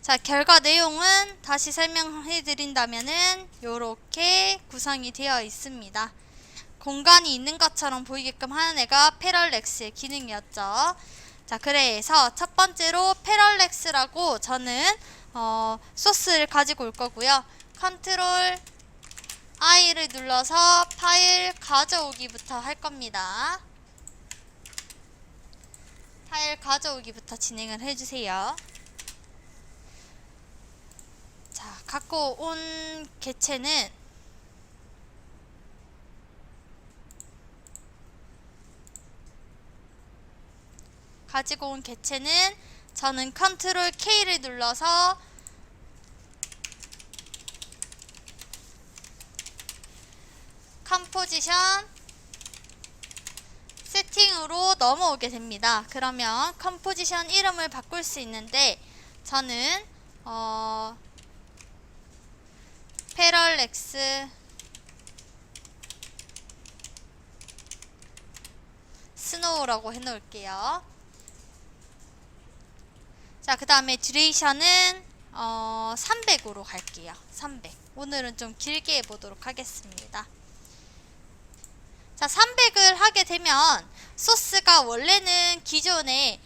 자, 결과 내용은 다시 설명해 드린다면은 요렇게 구성이 되어 있습니다. 공간이 있는 것처럼 보이게끔 하는 애가 패럴렉스의 기능이었죠. 자, 그래서 첫 번째로 패럴렉스라고 저는 소스를 가지고 올 거고요. 컨트롤 I를 눌러서 파일 가져오기부터 할 겁니다. 파일 가져오기부터 진행을 해주세요. 자, 갖고 온 개체는 저는 컨트롤 K를 눌러서 컴포지션 세팅으로 넘어오게 됩니다. 그러면 컴포지션 이름을 바꿀 수 있는데 저는 패럴렉스 스노우라고 해놓을게요. 자, 그 다음에 듀레이션은 300으로 갈게요. 300. 오늘은 좀 길게 해보도록 하겠습니다. 자, 300을 하게 되면 소스가 원래는 기존에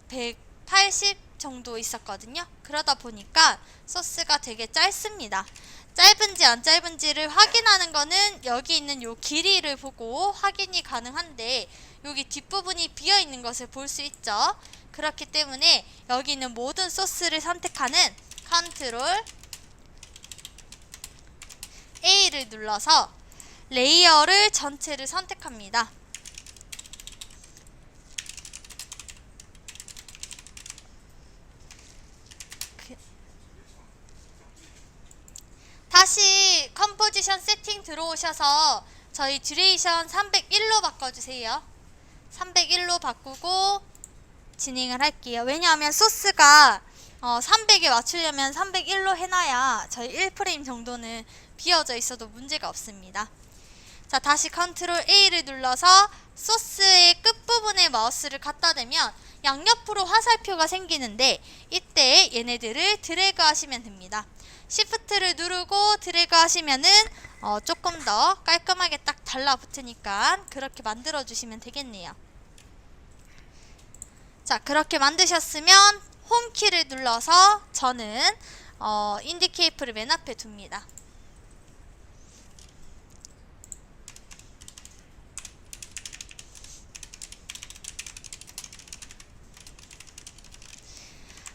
180 정도 있었거든요. 그러다 보니까 소스가 되게 짧습니다. 짧은지 안 짧은지를 확인하는 거는 여기 있는 요 길이를 보고 확인이 가능한데 여기 뒷부분이 비어 있는 것을 볼 수 있죠. 그렇기 때문에 여기 있는 모든 소스를 선택하는 컨트롤 A를 눌러서 레이어를 전체를 선택합니다. 다시 컴포지션 세팅 들어오셔서 저희 듀레이션 301로 바꿔주세요. 301로 바꾸고 진행을 할게요. 왜냐하면 소스가 300에 맞추려면 301로 해놔야 저희 1프레임 정도는 비어져 있어도 문제가 없습니다. 자, 다시 컨트롤 A를 눌러서 소스의 끝부분에 마우스를 갖다 대면 양옆으로 화살표가 생기는데 이때 얘네들을 드래그 하시면 됩니다. 시프트를 누르고 드래그 하시면은 조금 더 깔끔하게 딱 달라붙으니까 그렇게 만들어 주시면 되겠네요. 자, 그렇게 만드셨으면 홈키를 눌러서 저는 인디케이프를 맨 앞에 둡니다.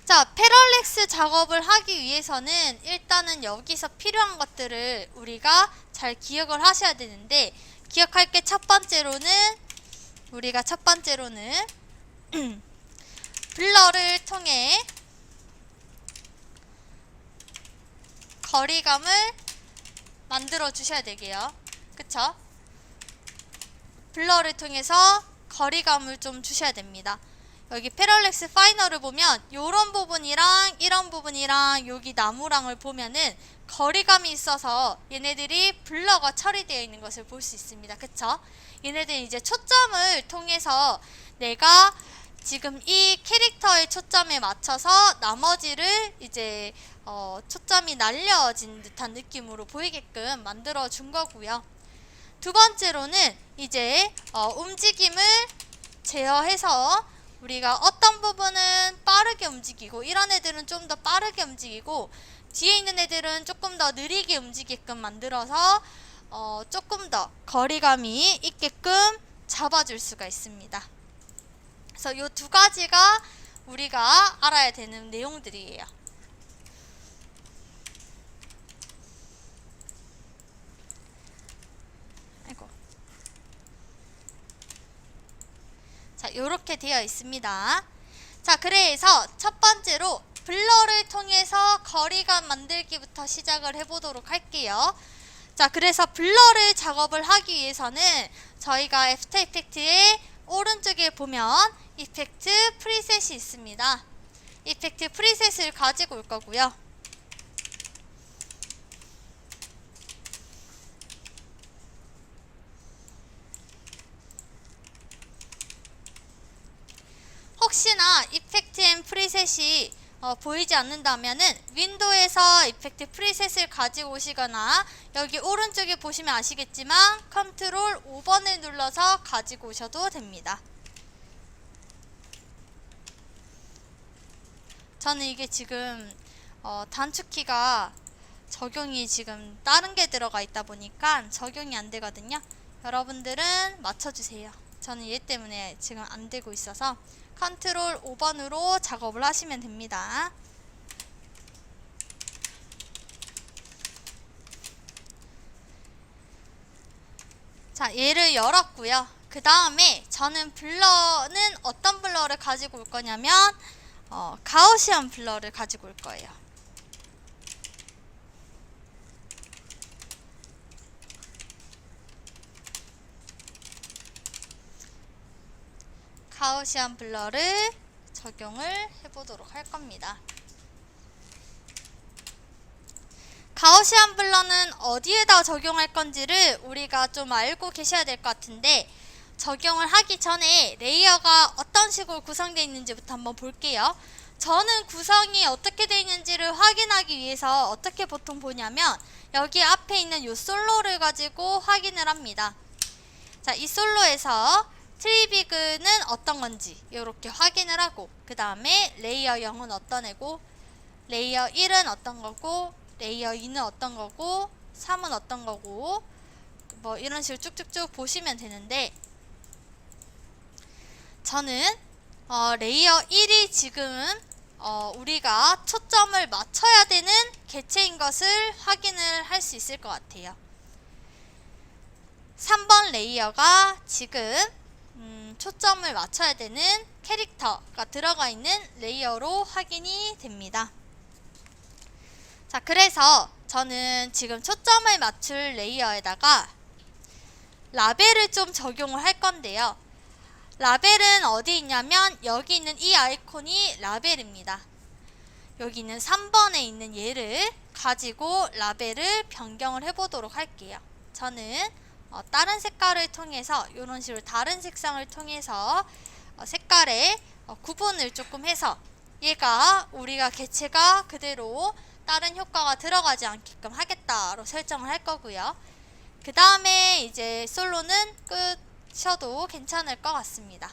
자, 패럴렉스 작업을 하기 위해서는 일단은 여기서 필요한 것들을 우리가 잘 기억을 하셔야 되는데 기억할 게 첫 번째로는 블러를 통해 거리감을 만들어 주셔야 되게요. 그쵸? 블러를 통해서 거리감을 좀 주셔야 됩니다. 여기 패럴렉스 파이널을 보면 요런 부분이랑 이런 부분이랑 여기 나무랑을 보면은 거리감이 있어서 얘네들이 블러가 처리되어 있는 것을 볼 수 있습니다. 그쵸? 얘네들은 이제 초점을 통해서 내가 지금 이 캐릭터의 초점에 맞춰서 나머지를 이제 초점이 날려진 듯한 느낌으로 보이게끔 만들어 준 거고요. 두 번째로는 이제 움직임을 제어해서 우리가 어떤 부분은 빠르게 움직이고 이런 애들은 좀 더 빠르게 움직이고 뒤에 있는 애들은 조금 더 느리게 움직이게끔 만들어서 조금 더 거리감이 있게끔 잡아줄 수가 있습니다. 그래서 이 두 가지가 우리가 알아야 되는 내용들이에요. 자, 요렇게 되어 있습니다. 자, 그래서 첫 번째로 블러를 통해서 거리감 만들기부터 시작을 해보도록 할게요. 자, 그래서 블러를 작업을 하기 위해서는 저희가 애프터 이펙트의 오른쪽에 보면 이펙트 프리셋이 있습니다. 이펙트 프리셋을 가지고 올 거고요. 혹시나 이펙트 앤 프리셋이 보이지 않는다면은 윈도우에서 이펙트 프리셋을 가지고 오시거나 여기 오른쪽에 보시면 아시겠지만 컨트롤 5번을 눌러서 가지고 오셔도 됩니다. 저는 이게 지금 단축키가 적용이 지금 다른 게 들어가 있다 보니까 적용이 안 되거든요. 여러분들은 맞춰주세요. 저는 얘 때문에 지금 안 되고 있어서 컨트롤 5번으로 작업을 하시면 됩니다. 자, 얘를 열었고요. 그 다음에 저는 블러는 어떤 블러를 가지고 올 거냐면 가우시안 블러를 가지고 올 거예요. 가우시안 블러를 적용을 해보도록 할 겁니다. 가우시안 블러는 어디에다 적용할 건지를 우리가 좀 알고 계셔야 될 것 같은데, 적용을 하기 전에 레이어가 어떤 식으로 구성되어 있는지부터 한번 볼게요. 저는 구성이 어떻게 되어 있는지를 확인하기 위해서 어떻게 보통 보냐면 여기 앞에 있는 이 솔로를 가지고 확인을 합니다. 자, 이 솔로에서 트리비그는 어떤 건지 이렇게 확인을 하고, 그 다음에 레이어 0은 어떤 애고, 레이어 1은 어떤 거고, 레이어 2는 어떤 거고, 3은 어떤 거고, 뭐 이런 식으로 쭉쭉쭉 보시면 되는데, 저는 레이어 1이 지금 우리가 초점을 맞춰야 되는 개체인 것을 확인을 할 수 있을 것 같아요. 3번 레이어가 지금 초점을 맞춰야 되는 캐릭터가 들어가 있는 레이어로 확인이 됩니다. 자, 그래서 저는 지금 초점을 맞출 레이어에다가 라벨을 좀 적용을 할 건데요. 라벨은 어디 있냐면 여기 있는 이 아이콘이 라벨입니다. 여기 있는 3번에 있는 얘를 가지고 라벨을 변경을 해보도록 할게요. 저는 다른 색깔을 통해서 이런 식으로 다른 색상을 통해서 색깔의 구분을 조금 해서 얘가 우리가 개체가 그대로 다른 효과가 들어가지 않게끔 하겠다로 설정을 할 거고요. 그 다음에 이제 솔로는 끄셔도 괜찮을 것 같습니다.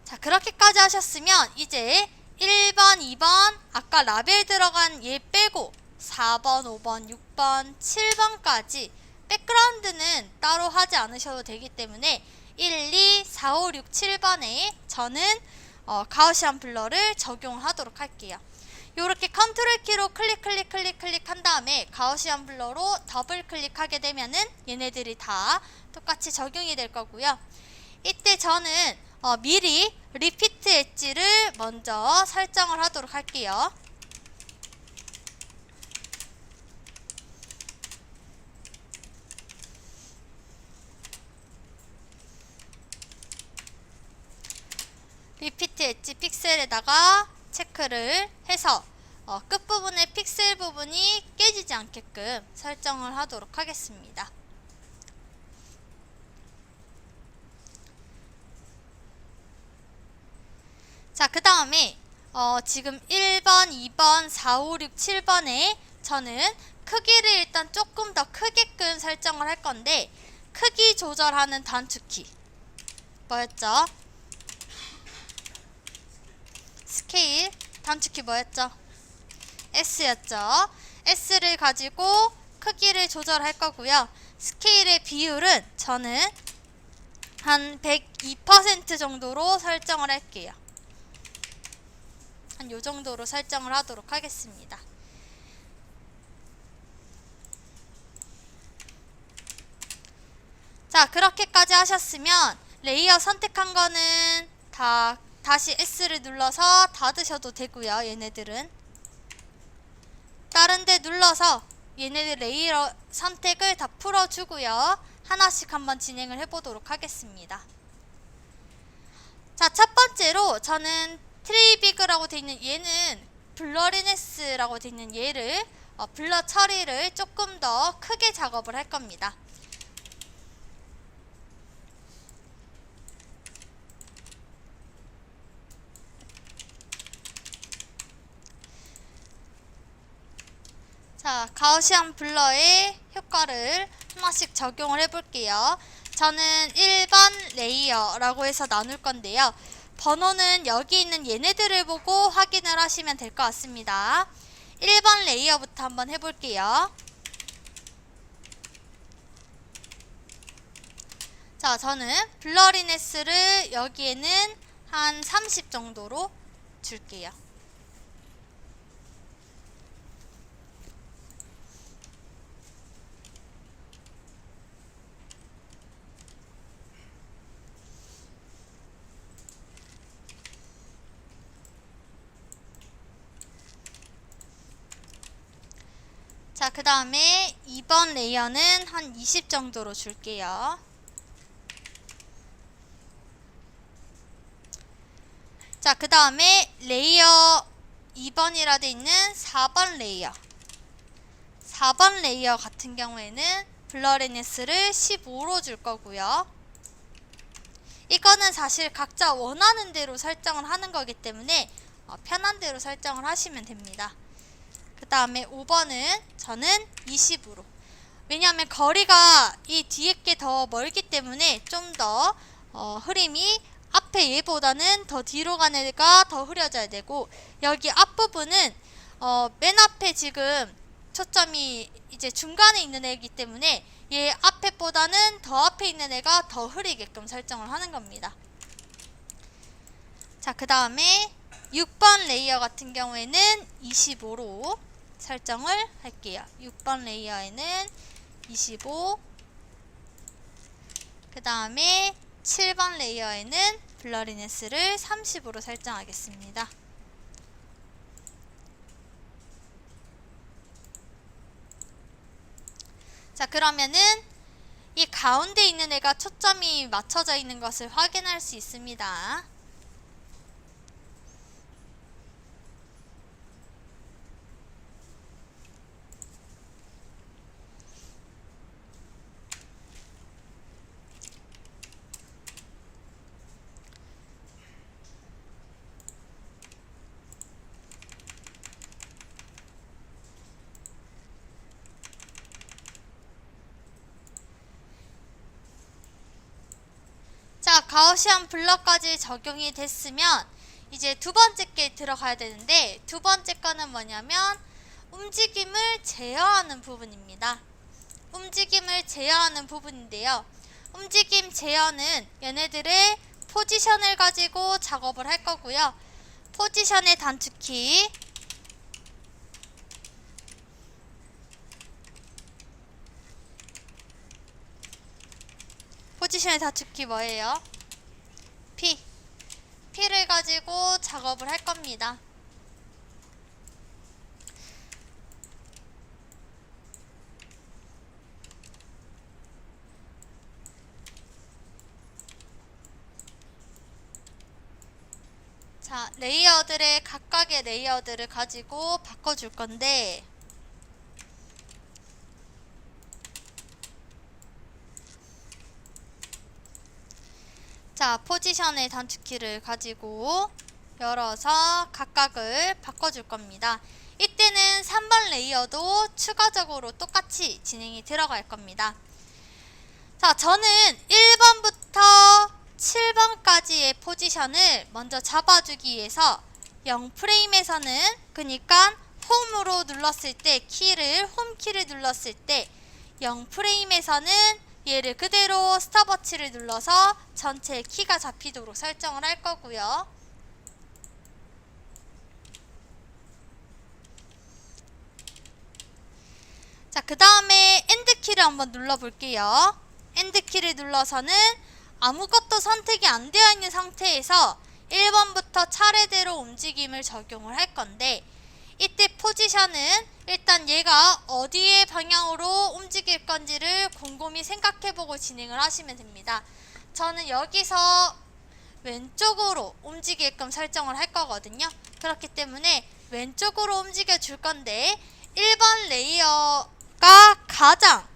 자, 그렇게까지 하셨으면 이제 1번, 2번 아까 라벨 들어간 얘 빼고 4번, 5번, 6번, 7번까지 백그라운드는 따로 하지 않으셔도 되기 때문에 1, 2, 4, 5, 6, 7번에 저는 가우시안 블러를 적용하도록 할게요. 이렇게 컨트롤 키로 클릭 한 다음에 가우시안 블러로 더블 클릭하게 되면은 얘네들이 다 똑같이 적용이 될 거고요. 이때 저는 미리 리피트 엣지를 먼저 설정을 하도록 할게요. 리피트 엣지 픽셀에다가 체크를 해서 끝부분의 픽셀 부분이 깨지지 않게끔 설정을 하도록 하겠습니다. 자, 그 다음에 지금 1번, 2번, 4, 5, 6, 7번에 저는 크기를 일단 조금 더 크게끔 설정을 할 건데, 크기 조절하는 단축키 뭐였죠? 스케일 단축키 뭐였죠? S였죠. S를 가지고 크기를 조절할 거고요. 스케일의 비율은 저는 한 102% 정도로 설정을 할게요. 한 요 정도로 설정을 하도록 하겠습니다. 자, 그렇게까지 하셨으면 레이어 선택한 거는 다시 S를 눌러서 닫으셔도 되고요. 얘네들은 다른 데 눌러서 얘네들 레이어 선택을 다 풀어주고요. 하나씩 한번 진행을 해보도록 하겠습니다. 자, 첫 번째로 저는 트리비그라고 되어 있는 얘는 블러리네스라고 되어 있는 얘를 블러 처리를 조금 더 크게 작업을 할 겁니다. 자, 가우시안 블러의 효과를 하나씩 적용을 해볼게요. 저는 1번 레이어라고 해서 나눌 건데요. 번호는 여기 있는 얘네들을 보고 확인을 하시면 될 것 같습니다. 1번 레이어부터 한번 해볼게요. 자, 저는 블러리네스를 여기에는 한 30 정도로 줄게요. 자, 그 다음에 2번 레이어는 한 20 정도로 줄게요. 자, 그 다음에 레이어 2번이라 돼 있는 4번 레이어. 4번 레이어 같은 경우에는 블러리네스를 15로 줄 거고요. 이거는 사실 각자 원하는 대로 설정을 하는 거기 때문에 편한 대로 설정을 하시면 됩니다. 그 다음에 5번은 저는 20으로. 왜냐하면 거리가 이 뒤에 게 더 멀기 때문에 좀 더 흐림이 앞에 얘보다는 더 뒤로 가는 애가 더 흐려져야 되고, 여기 앞부분은 맨 앞에 지금 초점이 이제 중간에 있는 애이기 때문에 얘 앞에보다는 더 앞에 있는 애가 더 흐리게끔 설정을 하는 겁니다. 자, 그 다음에 6번 레이어 같은 경우에는 25로 설정을 할게요. 6번 레이어에는 25. 그 다음에 7번 레이어에는 블러리네스를 30으로 설정하겠습니다. 자, 그러면은 이 가운데 있는 애가 초점이 맞춰져 있는 것을 확인할 수 있습니다. 자, 가우시안 블러까지 적용이 됐으면 이제 두 번째 게 들어가야 되는데, 두 번째 거는 뭐냐면 움직임을 제어하는 부분입니다. 움직임을 제어하는 부분인데요. 움직임 제어는 얘네들의 포지션을 가지고 작업을 할 거고요. 포지션의 단축키, 포지션의 단축키 뭐예요? P를 가지고 작업을 할 겁니다. 자, 레이어들의 각각의 레이어들을 가지고 바꿔줄 건데, 자, 포지션의 단축키를 가지고 열어서 각각을 바꿔줄 겁니다. 이때는 3번 레이어도 추가적으로 똑같이 진행이 들어갈 겁니다. 자, 저는 1번부터 7번까지의 포지션을 먼저 잡아주기 위해서 0프레임에서는, 그러니까 홈으로 눌렀을 때, 홈키를 눌렀을 때 0프레임에서는 얘를 그대로 스탑워치를 눌러서 전체 키가 잡히도록 설정을 할 거고요. 자, 그 다음에 엔드키를 한번 눌러볼게요. 엔드키를 눌러서는 아무것도 선택이 안 되어 있는 상태에서 1번부터 차례대로 움직임을 적용을 할 건데, 이때 포지션은 일단 얘가 어디의 방향으로 움직일 건지를 곰곰이 생각해보고 진행을 하시면 됩니다. 저는 여기서 왼쪽으로 움직이게끔 설정을 할 거거든요. 그렇기 때문에 왼쪽으로 움직여 줄 건데, 1번 레이어가 가장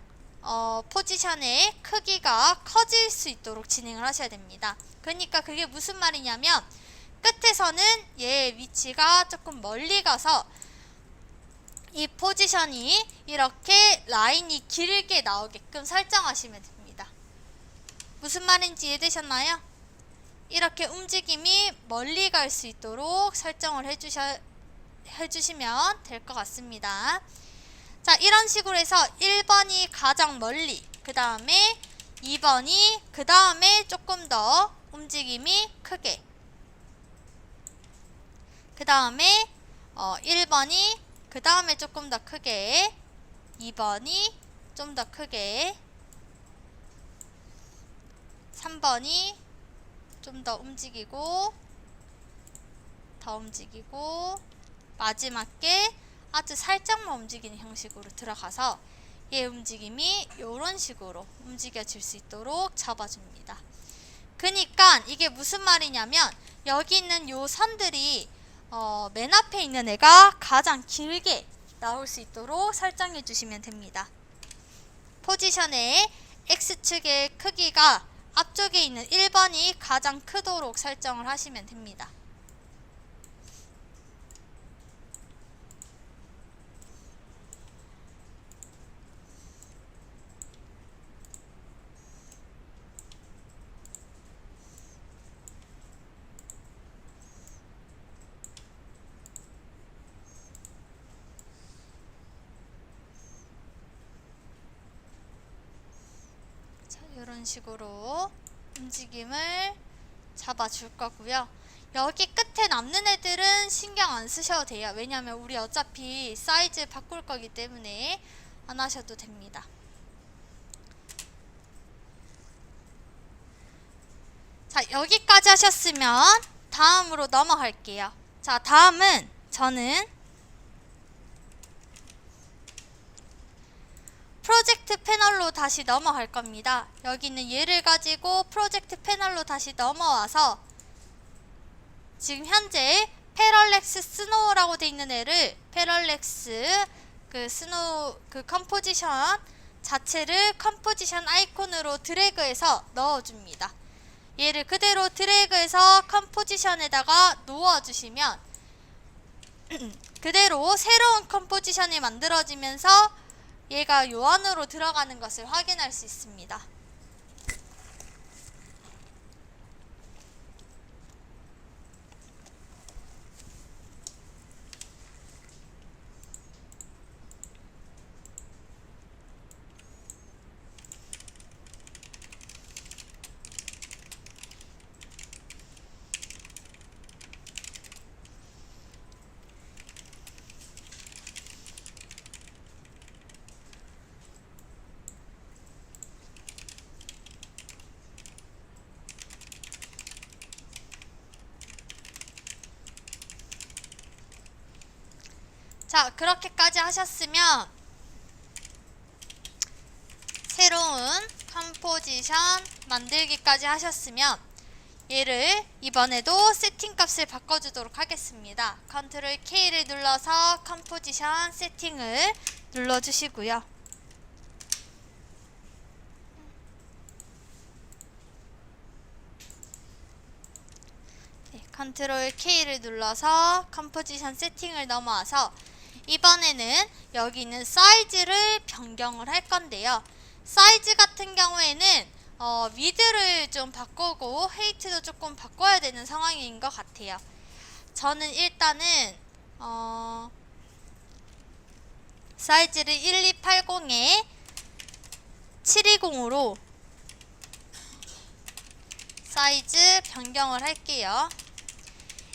포지션의 크기가 커질 수 있도록 진행을 하셔야 됩니다. 그러니까 그게 무슨 말이냐면, 끝에서는 얘의 위치가 조금 멀리 가서 이 포지션이 이렇게 라인이 길게 나오게끔 설정하시면 됩니다. 무슨 말인지 이해되셨나요? 이렇게 움직임이 멀리 갈 수 있도록 설정을 해주시면 될 것 같습니다. 자, 이런 식으로 해서 1번이 가장 멀리, 그 다음에 2번이 그 다음에 조금 더 움직임이 크게, 그 다음에 1번이 그 다음에 조금 더 크게, 2번이 좀 더 크게, 3번이 좀 더 움직이고, 더 움직이고, 마지막에 아주 살짝만 움직이는 형식으로 들어가서 얘 움직임이 이런 식으로 움직여질 수 있도록 잡아줍니다. 그니까 이게 무슨 말이냐면 여기 있는 요 선들이 맨 앞에 있는 애가 가장 길게 나올 수 있도록 설정해 주시면 됩니다. 포지션의 X축의 크기가 앞쪽에 있는 1번이 가장 크도록 설정을 하시면 됩니다. 이런 식으로 움직임을 잡아줄 거고요. 여기 끝에 남는 애들은 신경 안 쓰셔도 돼요. 왜냐면 우리 어차피 사이즈 바꿀 거기 때문에 안 하셔도 됩니다. 자, 여기까지 하셨으면 다음으로 넘어갈게요. 자, 다음은 저는 프로젝트 패널로 다시 넘어갈 겁니다. 여기 있는 얘를 가지고 프로젝트 패널로 다시 넘어와서 지금 현재 패럴렉스 스노우라고 되어 있는 애를 패럴렉스 스노우 컴포지션 자체를 컴포지션 아이콘으로 드래그해서 넣어줍니다. 얘를 그대로 드래그해서 컴포지션에다가 놓아주시면 그대로 새로운 컴포지션이 만들어지면서 얘가 요 안으로 들어가는 것을 확인할 수 있습니다. 자, 그렇게까지 하셨으면 새로운 컴포지션 만들기까지 하셨으면 얘를 이번에도 세팅 값을 바꿔주도록 하겠습니다. 컨트롤 K를 눌러서 컴포지션 세팅을 눌러주시고요. 컨트롤 K를 눌러서 컴포지션 세팅을 넘어와서 이번에는 여기 있는 사이즈를 변경을 할 건데요. 사이즈 같은 경우에는 위드를 좀 바꾸고 헤이트도 조금 바꿔야 되는 상황인 것 같아요. 저는 일단은 사이즈를 1280에 720으로 사이즈 변경을 할게요.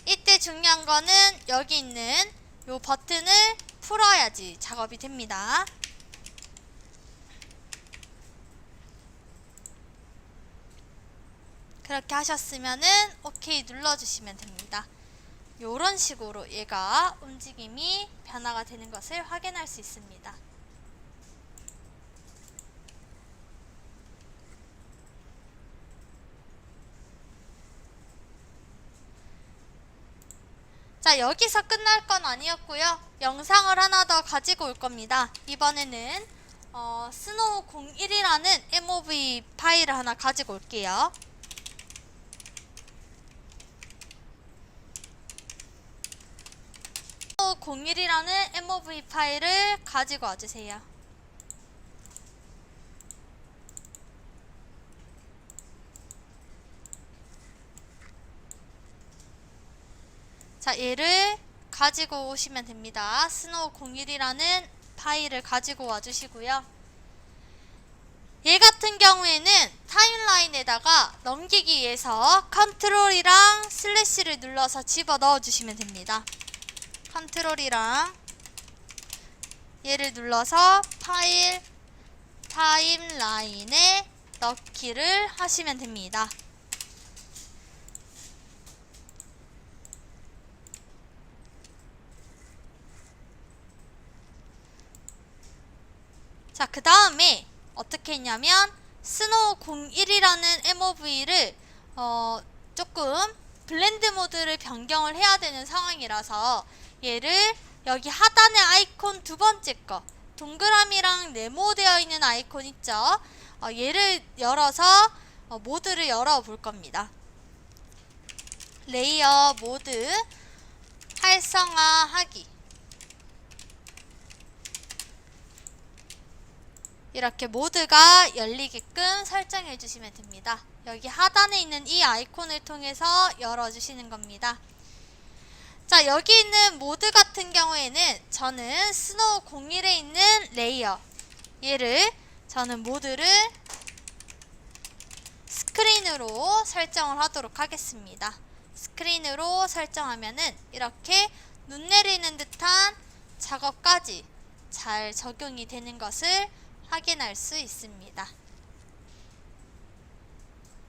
이때 중요한 거는 여기 있는 요 버튼을 풀어야지 작업이 됩니다. 그렇게 하셨으면은 OK 눌러주시면 됩니다. 요런 식으로 얘가 움직임이 변화가 되는 것을 확인할 수 있습니다. 자, 여기서 끝날 건 아니었고요. 영상을 하나 더 가지고 올 겁니다. 이번에는 스노우 01이라는 MOV 파일을 하나 가지고 올게요. 스노우01이라는 MOV 파일을 가지고 와주세요. 자, 얘를 가지고 오시면 됩니다. 스노우01이라는 파일을 가지고 와주시고요. 얘 같은 경우에는 타임라인에다가 넘기기 위해서 컨트롤이랑 슬래시를 눌러서 집어 넣어 주시면 됩니다. 컨트롤이랑 얘를 눌러서 파일 타임라인에 넣기를 하시면 됩니다. 자, 그 다음에 어떻게 했냐면 스노우01이라는 MOV를 조금 블렌드 모드를 변경을 해야 되는 상황이라서 얘를 여기 하단의 아이콘 두 번째 거 동그라미랑 네모되어 있는 아이콘 있죠? 얘를 열어서 모드를 열어 볼 겁니다. 레이어 모드 활성화하기. 이렇게 모드가 열리게끔 설정해 주시면 됩니다. 여기 하단에 있는 이 아이콘을 통해서 열어주시는 겁니다. 자, 여기 있는 모드 같은 경우에는 저는 스노우01에 있는 레이어 얘를 저는 모드를 스크린으로 설정을 하도록 하겠습니다. 스크린으로 설정하면은 이렇게 눈 내리는 듯한 작업까지 잘 적용이 되는 것을 확인할 수 있습니다.